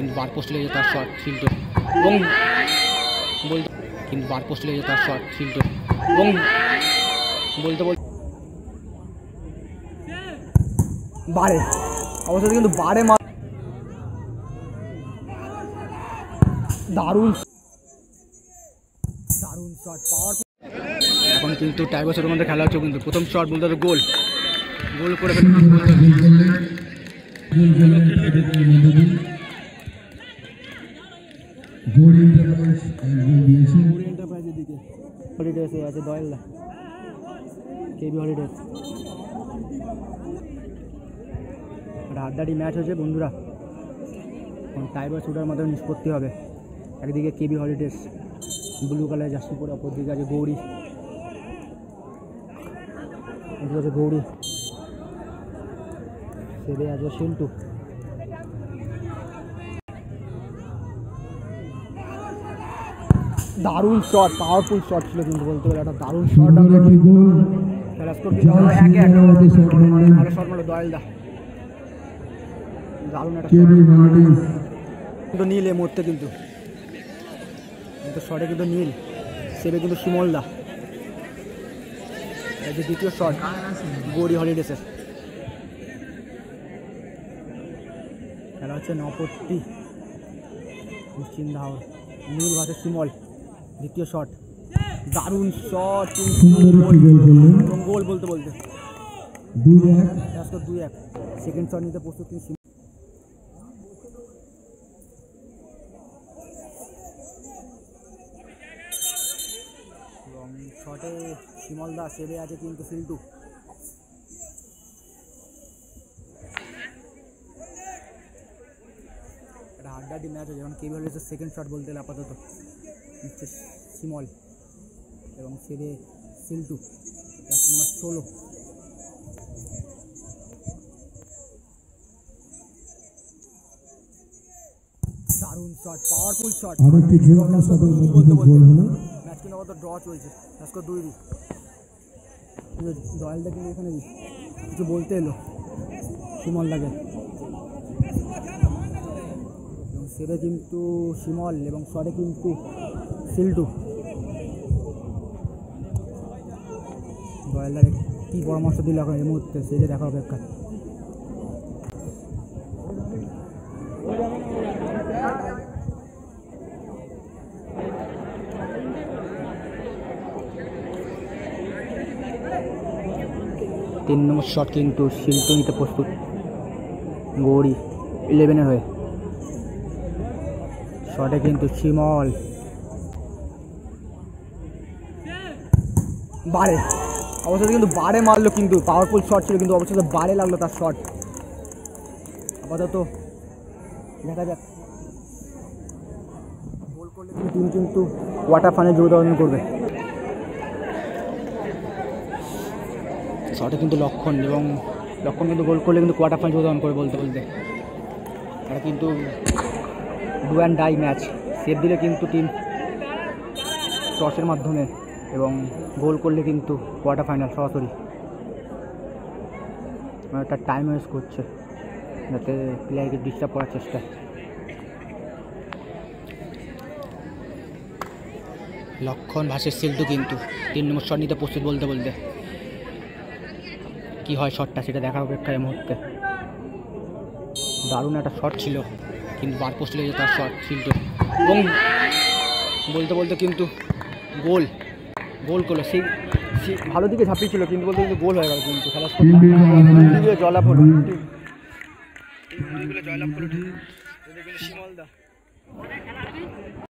কিন্তু বার পোস্টে লেগে তার শট ফিল্ড এবং বলতে কিন্তু বার পোস্টে লেগে তার শট ফিল্ড এবং বলতে বলতে বারে অবশ্যই কিন্তু বারে দারুণ দারুণ শট পাওয়ারফুল। এখন কিন্তু টাইগার্সের মধ্যে খেলা হচ্ছে, কিন্তু প্রথম শট বলতে হবে গোল গোল করে হলিডেস আছে দয়ালদা কেবি হলিডেস। হাড্ডাহাড্ডি ম্যাচ হচ্ছে বন্ধুরা, টাইগার্স ওটার মধ্যে নিষ্পত্তি হবে। একদিকে কেবি হলিডেস ব্লু কালার জার্সি পরে, অপর দিকে আছে গৌরী, এদিকে আছে গৌরী, সেদিকে আছে সিন্টু। দারুণ শট, পাওয়ারফুল শট ছিল কিন্তু বলতে গেলে একটা দারুণ শট। খেলা স্কোর কিন্তু ভালো শট মারলো দয়ালদা, দারুণ একটা কিন্তু নীল এই মুহূর্তে কিন্তু শটে কিন্তু নীল, সেবে কিন্তু শিমলদা। এই যে দ্বিতীয় শট গৌরী হলিডেসের। খেলা হচ্ছে নপট্টি নিশ্চিন্ত হাওড়, নীল ভাষা শিমল। দ্বিতীয় শট দারুণ শট, গোল বলতে বলতে 2-1। সেকেন্ড শট নিতে প্রস্তুত কিন্তু এবং শটে শিমলদা, সেবে আছে কিন্তু ফিল্টু। একটা হাড্ডাহাড্ডি ম্যাচ হচ্ছে, যেমন কেবি হলিডেসের সেকেন্ড শট বলতে গেলে আপাতত নিচ্ছে শিমল এবং সেবে ফিল্টু। নাম্বার 16 দারুণ শট, পাওয়ারফুল শট। ম্যাচ কিন্তু কত ড্র চলছে, আজকে 2-2। দয়ালদা কিন্তু এখানে কিছু বলতে এলো শিমলদাকে, এবং সেবে কিন্তু শিমল এবং শটে কিন্তু ফিল্টু। দয়ালদার কী পরামর্শ দিল এখন এই মুহূর্তে সেটা দেখা অপেক্ষা। তিন নম্বর শট কিন্তু শিল্টু নিতে প্রস্তুত গৌরী 11-এর হয়ে। শটে কিন্তু শিমল বারে অবশ্যই কিন্তু বারে মারলো, কিন্তু পাওয়ারফুল শট ছিল কিন্তু অবশ্যই বারে লাগলো তার শট। আপাতত দেখা যাক, গোল করলে টিম কিন্তু কোয়ার্টার ফাইনালে যোগদান করবে। শটে কিন্তু লক্ষণ, এবং লক্ষণ কিন্তু গোল করলে কিন্তু কোয়ার্টার ফাইনাল যোগদান করে বলতে বলতে। এটা কিন্তু do and die match, save দিলে কিন্তু টিম টসের মাধ্যমে এবং গোল করলে কিন্তু কোয়ার্টার ফাইনাল সরাসরি। একটা টাইম ওয়েস্ট করছে যাতে প্লেয়ারকে ডিস্টার্ব করার চেষ্টা। লক্ষণ ভার্সেস সিল্টু কিন্তু 3 নম্বর শট নিতে প্রস্তুত বলতে বলতে। কী হয় শটটা সেটা দেখার অপেক্ষা এই মুহূর্তে। দারুণ একটা শট ছিল কিন্তু বার পোস্টে লেগে তার শট ফিল্ড এবং বলতে বলতে কিন্তু গোল গোল করলো। সেই ভালো দিকে ঝাঁপিয়েছিল কিন্তু বলতে কিন্তু গোল হয়ে গেল কিন্তু খেলা জয়লাভ হলো, জয়লাভ করলো শিমলদা।